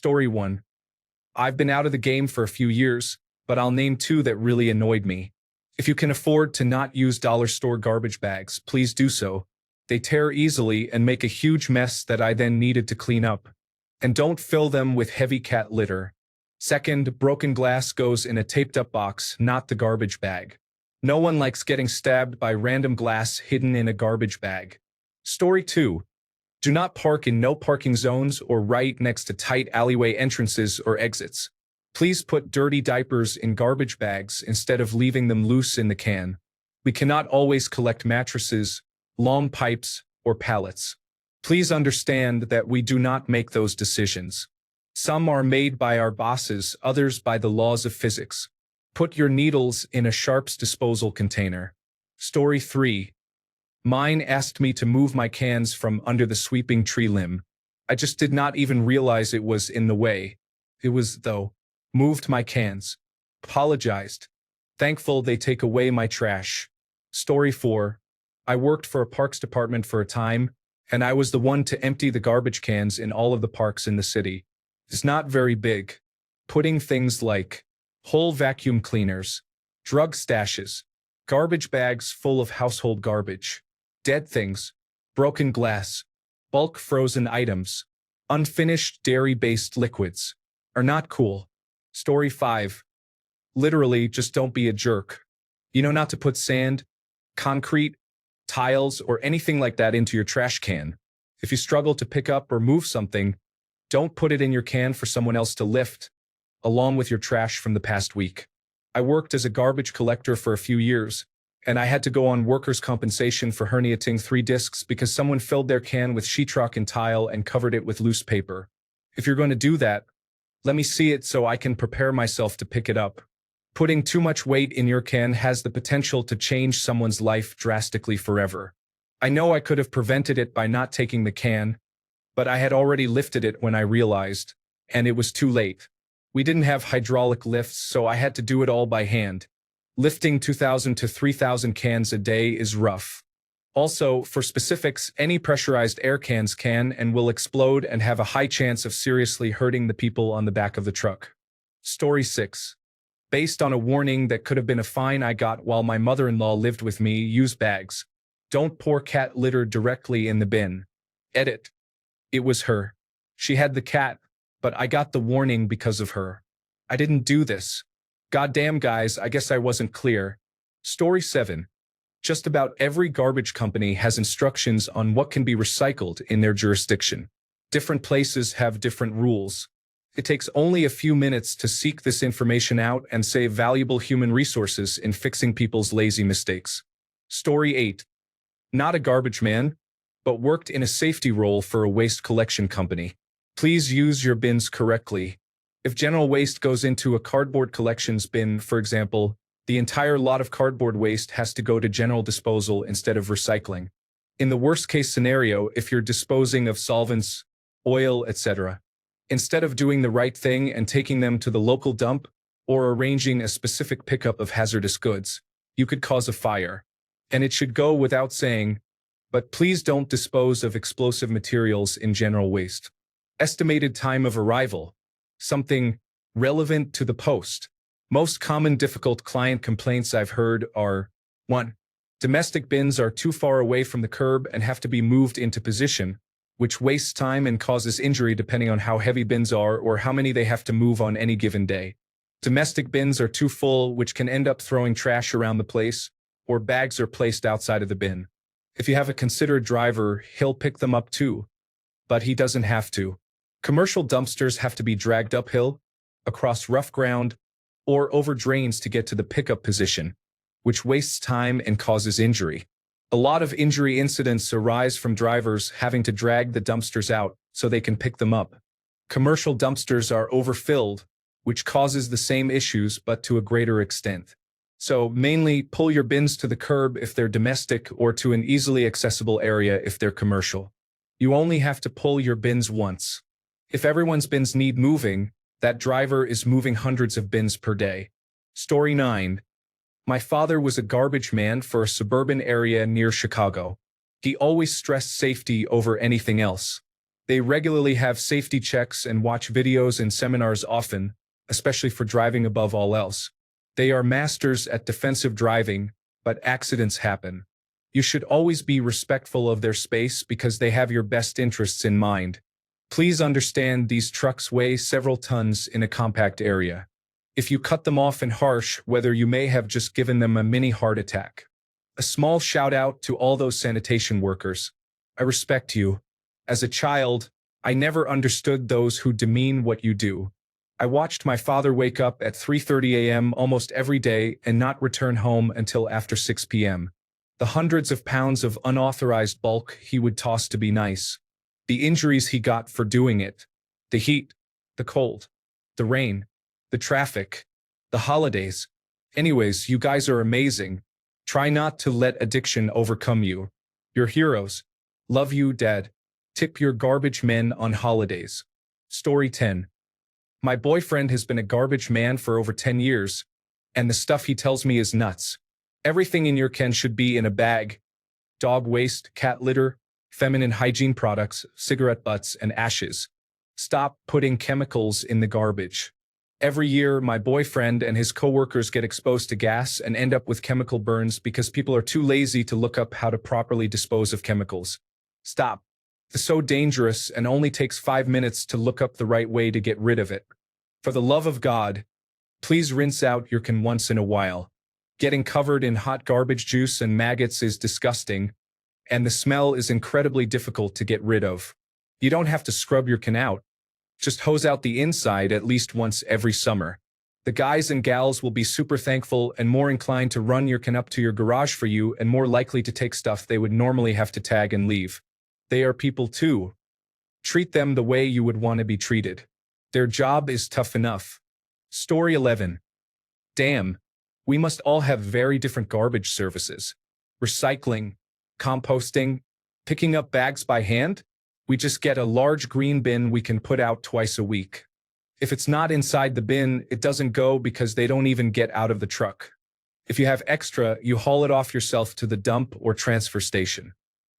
Story 1. I've been out of the game for a few years, but I'll name two that really annoyed me. If you can afford to not use dollar store garbage bags, please do so. They tear easily and make a huge mess that I then needed to clean up. And don't fill them with heavy cat litter. Second, broken glass goes in a taped-up box, not the garbage bag. No one likes getting stabbed by random glass hidden in a garbage bag. Story 2. Do not park in no parking zones or right next to tight alleyway entrances or exits. Please put dirty diapers in garbage bags instead of leaving them loose in the can. We cannot always collect mattresses, long pipes, or pallets. Please understand that we do not make those decisions. Some are made by our bosses, others by the laws of physics. Put your needles in a sharps disposal container. Story 3. Mine asked me to move my cans from under the sweeping tree limb. I just did not even realize it was in the way. It was, though. Moved my cans. Apologized. Thankful they take away my trash. Story 4. I worked for a parks department for a time, and I was the one to empty the garbage cans in all of the parks in the city. It's not very big. Putting things like whole vacuum cleaners, drug stashes, garbage bags full of household garbage, dead things, broken glass, bulk frozen items, unfinished dairy-based liquids are not cool. Story 5. Literally, just don't be a jerk. You know not to put sand, concrete, tiles, or anything like that into your trash can. If you struggle to pick up or move something, don't put it in your can for someone else to lift, along with your trash from the past week. I worked as a garbage collector for a few years, and I had to go on workers' compensation for herniating 3 discs because someone filled their can with sheetrock and tile and covered it with loose paper. If you're going to do that, let me see it so I can prepare myself to pick it up. Putting too much weight in your can has the potential to change someone's life drastically forever. I know I could have prevented it by not taking the can, but I had already lifted it when I realized, and it was too late. We didn't have hydraulic lifts, so I had to do it all by hand. Lifting 2,000 to 3,000 cans a day is rough. Also, for specifics, any pressurized air cans can and will explode and have a high chance of seriously hurting the people on the back of the truck. Story 6. Based on a warning that could have been a fine I got while my mother-in-law lived with me, use bags. Don't pour cat litter directly in the bin. Edit. It was her. She had the cat, but I got the warning because of her. I didn't do this. Goddamn guys, I guess I wasn't clear. Story 7. Just about every garbage company has instructions on what can be recycled in their jurisdiction. Different places have different rules. It takes only a few minutes to seek this information out and save valuable human resources in fixing people's lazy mistakes. Story 8. Not a garbage man, but worked in a safety role for a waste collection company. Please use your bins correctly. If general waste goes into a cardboard collections bin, for example, the entire lot of cardboard waste has to go to general disposal instead of recycling. In the worst-case scenario, if you're disposing of solvents, oil, etc., instead of doing the right thing and taking them to the local dump or arranging a specific pickup of hazardous goods, you could cause a fire. And it should go without saying, but please don't dispose of explosive materials in general waste. Estimated time of arrival. Something relevant to the post. Most common difficult client complaints I've heard are 1. Domestic bins are too far away from the curb and have to be moved into position, which wastes time and causes injury depending on how heavy bins are or how many they have to move on any given day. Domestic bins are too full, which can end up throwing trash around the place, or bags are placed outside of the bin. If you have a considerate driver, he'll pick them up too. But he doesn't have to. Commercial dumpsters have to be dragged uphill, across rough ground, or over drains to get to the pickup position, which wastes time and causes injury. A lot of injury incidents arise from drivers having to drag the dumpsters out so they can pick them up. Commercial dumpsters are overfilled, which causes the same issues but to a greater extent. So mainly pull your bins to the curb if they're domestic or to an easily accessible area if they're commercial. You only have to pull your bins once. If everyone's bins need moving, that driver is moving hundreds of bins per day. Story 9. My father was a garbage man for a suburban area near Chicago. He always stressed safety over anything else. They regularly have safety checks and watch videos and seminars often, especially for driving above all else. They are masters at defensive driving, but accidents happen. You should always be respectful of their space because they have your best interests in mind. Please understand these trucks weigh several tons in a compact area. If you cut them off in harsh, whether you may have just given them a mini heart attack. A small shout out to all those sanitation workers. I respect you. As a child, I never understood those who demean what you do. I watched my father wake up at 3:30 a.m. almost every day and not return home until after 6 p.m. The hundreds of pounds of unauthorized bulk he would toss to be nice. The injuries he got for doing it. The heat, the cold, the rain, the traffic, the holidays. Anyways, you guys are amazing. Try not to let addiction overcome you. You're heroes. Love you, Dad. Tip your garbage men on holidays. Story 10. My boyfriend has been a garbage man for over 10 years, and the stuff he tells me is nuts. Everything in your can should be in a bag. Dog waste, cat litter, feminine hygiene products, cigarette butts, and ashes. Stop putting chemicals in the garbage. Every year, my boyfriend and his coworkers get exposed to gas and end up with chemical burns because people are too lazy to look up how to properly dispose of chemicals. Stop. It's so dangerous and only takes 5 minutes to look up the right way to get rid of it. For the love of God, please rinse out your can once in a while. Getting covered in hot garbage juice and maggots is disgusting, and the smell is incredibly difficult to get rid of. You don't have to scrub your can out. Just hose out the inside at least once every summer. The guys and gals will be super thankful and more inclined to run your can up to your garage for you and more likely to take stuff they would normally have to tag and leave. They are people too. Treat them the way you would want to be treated. Their job is tough enough. Story 11. Damn, we must all have very different garbage services. Recycling, composting, picking up bags by hand. We just get a large green bin we can put out twice a week. If it's not inside the bin, it doesn't go because they don't even get out of the truck. If you have extra, you haul it off yourself to the dump or transfer station.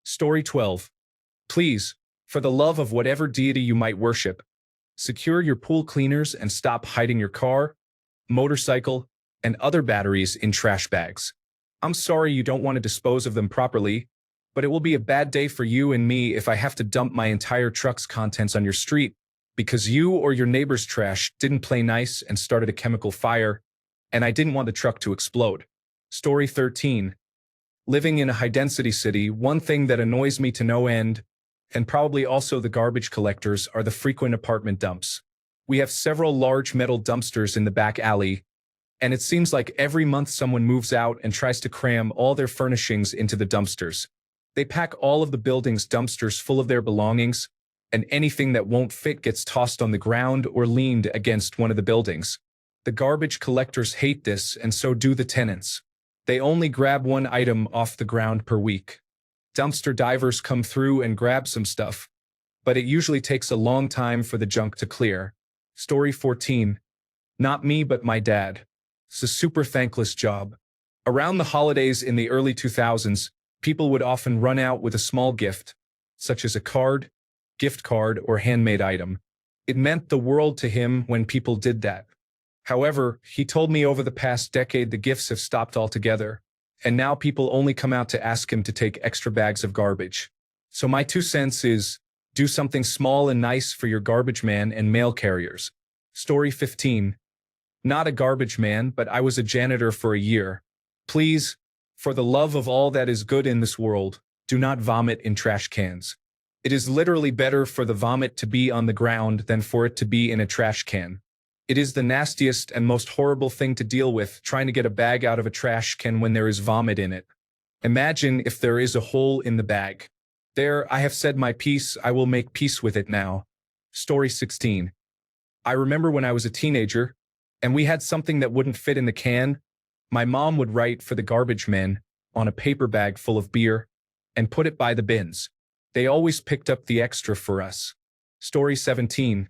Story 12. Please, for the love of whatever deity you might worship, secure your pool cleaners and stop hiding your car, motorcycle, and other batteries in trash bags. I'm sorry you don't want to dispose of them properly, but it will be a bad day for you and me if I have to dump my entire truck's contents on your street because you or your neighbor's trash didn't play nice and started a chemical fire, and I didn't want the truck to explode. Story 13. Living in a high-density city, one thing that annoys me to no end, and probably also the garbage collectors, are the frequent apartment dumps. We have several large metal dumpsters in the back alley, and it seems like every month someone moves out and tries to cram all their furnishings into the dumpsters. They pack all of the building's dumpsters full of their belongings, and anything that won't fit gets tossed on the ground or leaned against one of the buildings. The garbage collectors hate this, and so do the tenants. They only grab one item off the ground per week. Dumpster divers come through and grab some stuff, but it usually takes a long time for the junk to clear. Story 14. Not me, but my dad. It's a super thankless job. Around the holidays in the early 2000s, people would often run out with a small gift, such as a card, gift card, or handmade item. It meant the world to him when people did that. However, he told me over the past decade the gifts have stopped altogether, and now people only come out to ask him to take extra bags of garbage. So my 2 cents is, do something small and nice for your garbage man and mail carriers. Story 15. Not a garbage man, but I was a janitor for a year. Please, for the love of all that is good in this world, do not vomit in trash cans. It is literally better for the vomit to be on the ground than for it to be in a trash can. It is the nastiest and most horrible thing to deal with, trying to get a bag out of a trash can when there is vomit in it. Imagine if there is a hole in the bag. There, I have said my piece, I will make peace with it now. Story 16. I remember when I was a teenager, and we had something that wouldn't fit in the can. My mom would write for the garbage men on a paper bag full of beer and put it by the bins. They always picked up the extra for us. Story 17.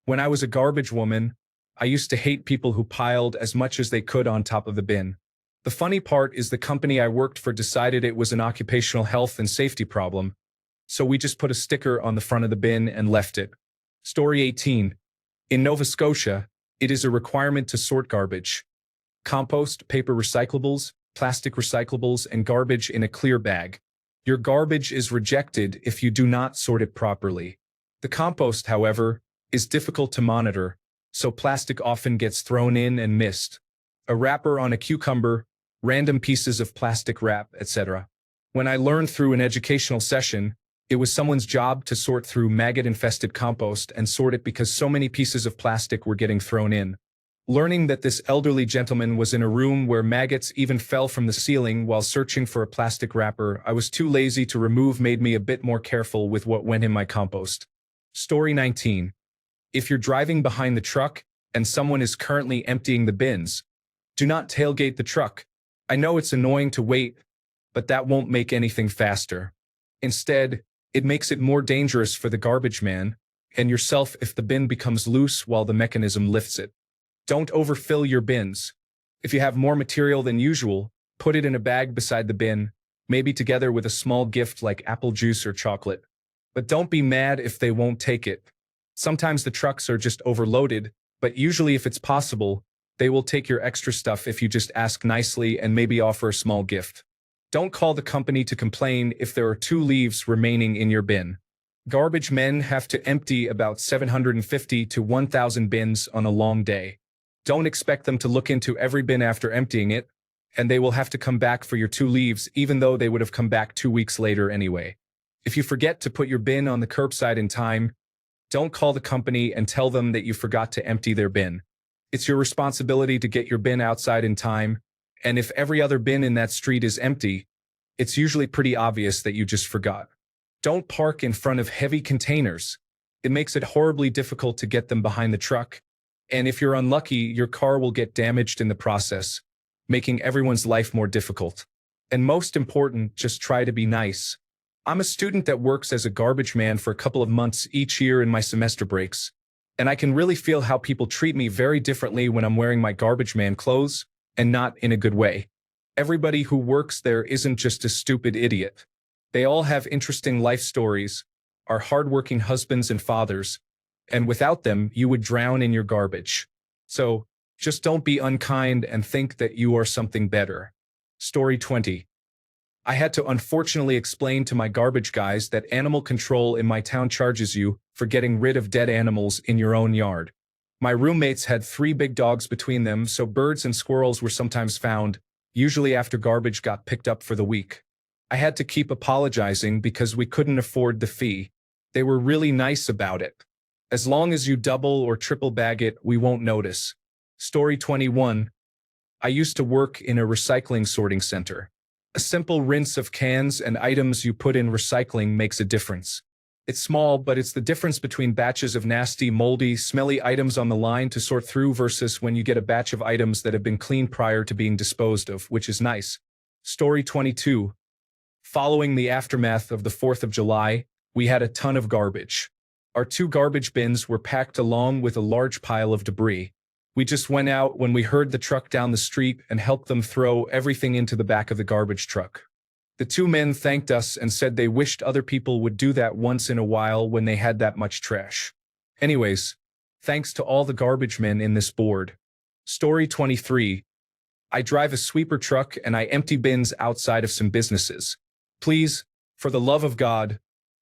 When I was a garbage woman, I used to hate people who piled as much as they could on top of the bin. The funny part is the company I worked for decided it was an occupational health and safety problem, so we just put a sticker on the front of the bin and left it. Story 18. In Nova Scotia, it is a requirement to sort garbage. Compost, paper recyclables, plastic recyclables, and garbage in a clear bag. Your garbage is rejected if you do not sort it properly. The compost, however, is difficult to monitor, so plastic often gets thrown in and missed. A wrapper on a cucumber, random pieces of plastic wrap, etc. When I learned through an educational session, it was someone's job to sort through maggot-infested compost and sort it because so many pieces of plastic were getting thrown in. Learning that this elderly gentleman was in a room where maggots even fell from the ceiling while searching for a plastic wrapper I was too lazy to remove made me a bit more careful with what went in my compost. Story 19. If you're driving behind the truck and someone is currently emptying the bins, do not tailgate the truck. I know it's annoying to wait, but that won't make anything faster. Instead, it makes it more dangerous for the garbage man and yourself if the bin becomes loose while the mechanism lifts it. Don't overfill your bins. If you have more material than usual, put it in a bag beside the bin, maybe together with a small gift like apple juice or chocolate. But don't be mad if they won't take it. Sometimes the trucks are just overloaded, but usually if it's possible, they will take your extra stuff if you just ask nicely and maybe offer a small gift. Don't call the company to complain if there are 2 leaves remaining in your bin. Garbage men have to empty about 750 to 1,000 bins on a long day. Don't expect them to look into every bin after emptying it, and they will have to come back for your 2 leaves even though they would have come back 2 weeks later anyway. If you forget to put your bin on the curbside in time, don't call the company and tell them that you forgot to empty their bin. It's your responsibility to get your bin outside in time, and if every other bin in that street is empty, it's usually pretty obvious that you just forgot. Don't park in front of heavy containers. It makes it horribly difficult to get them behind the truck, and if you're unlucky, your car will get damaged in the process, making everyone's life more difficult. And most important, just try to be nice. I'm a student that works as a garbage man for a couple of months each year in my semester breaks, and I can really feel how people treat me very differently when I'm wearing my garbage man clothes, and not in a good way. Everybody who works there isn't just a stupid idiot. They all have interesting life stories, are hardworking husbands and fathers, and without them, you would drown in your garbage. So, just don't be unkind and think that you are something better. Story 20. I had to unfortunately explain to my garbage guys that animal control in my town charges you for getting rid of dead animals in your own yard. My roommates had 3 big dogs between them, so birds and squirrels were sometimes found, usually after garbage got picked up for the week. I had to keep apologizing because we couldn't afford the fee. They were really nice about it. As long as you double or triple bag it, we won't notice. Story 21. I used to work in a recycling sorting center. A simple rinse of cans and items you put in recycling makes a difference. It's small, but it's the difference between batches of nasty, moldy, smelly items on the line to sort through versus when you get a batch of items that have been cleaned prior to being disposed of, which is nice. Story 22. Following the aftermath of the 4th of July, we had a ton of garbage. Our 2 garbage bins were packed along with a large pile of debris. We just went out when we heard the truck down the street and helped them throw everything into the back of the garbage truck. The 2 men thanked us and said they wished other people would do that once in a while when they had that much trash. Anyways, thanks to all the garbage men in this board. Story 23. I drive a sweeper truck and I empty bins outside of some businesses. Please, for the love of God,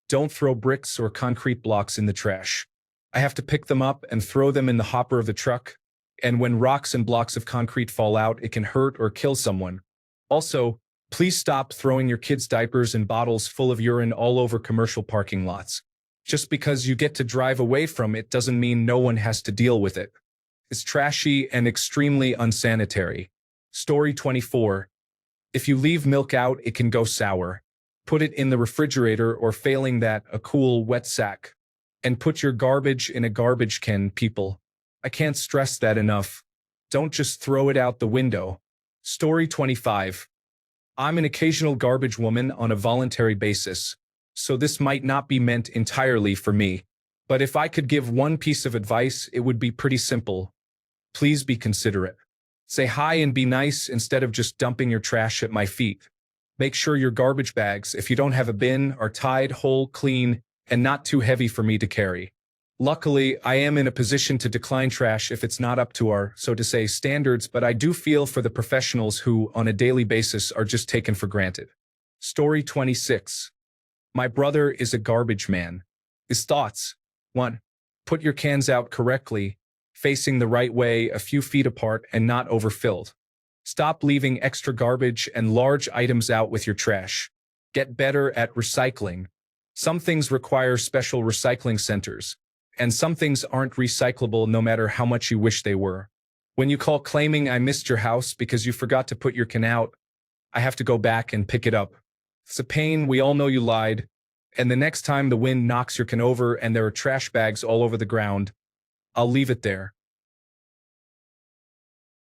don't throw bricks or concrete blocks in the trash. I have to pick them up and throw them in the hopper of the truck, and when rocks and blocks of concrete fall out, it can hurt or kill someone. Also, please stop throwing your kids' diapers and bottles full of urine all over commercial parking lots. Just because you get to drive away from it doesn't mean no one has to deal with it. It's trashy and extremely unsanitary. Story 24. If you leave milk out, it can go sour. Put it in the refrigerator or failing that, a cool, wet sack. And put your garbage in a garbage can, people. I can't stress that enough. Don't just throw it out the window. Story 25. I'm an occasional garbage woman on a voluntary basis, so this might not be meant entirely for me. But if I could give one piece of advice, it would be pretty simple. Please be considerate. Say hi and be nice instead of just dumping your trash at my feet. Make sure your garbage bags, if you don't have a bin, are tied, whole, clean, and not too heavy for me to carry. Luckily, I am in a position to decline trash if it's not up to our, so to say, standards, but I do feel for the professionals who, on a daily basis, are just taken for granted. Story 26. My brother is a garbage man. His thoughts. 1. Put your cans out correctly, facing the right way, a few feet apart, and not overfilled. Stop leaving extra garbage and large items out with your trash. Get better at recycling. Some things require special recycling centers, and some things aren't recyclable no matter how much you wish they were. When you call claiming I missed your house because you forgot to put your can out, I have to go back and pick it up. It's a pain, we all know you lied, and the next time the wind knocks your can over and there are trash bags all over the ground, I'll leave it there.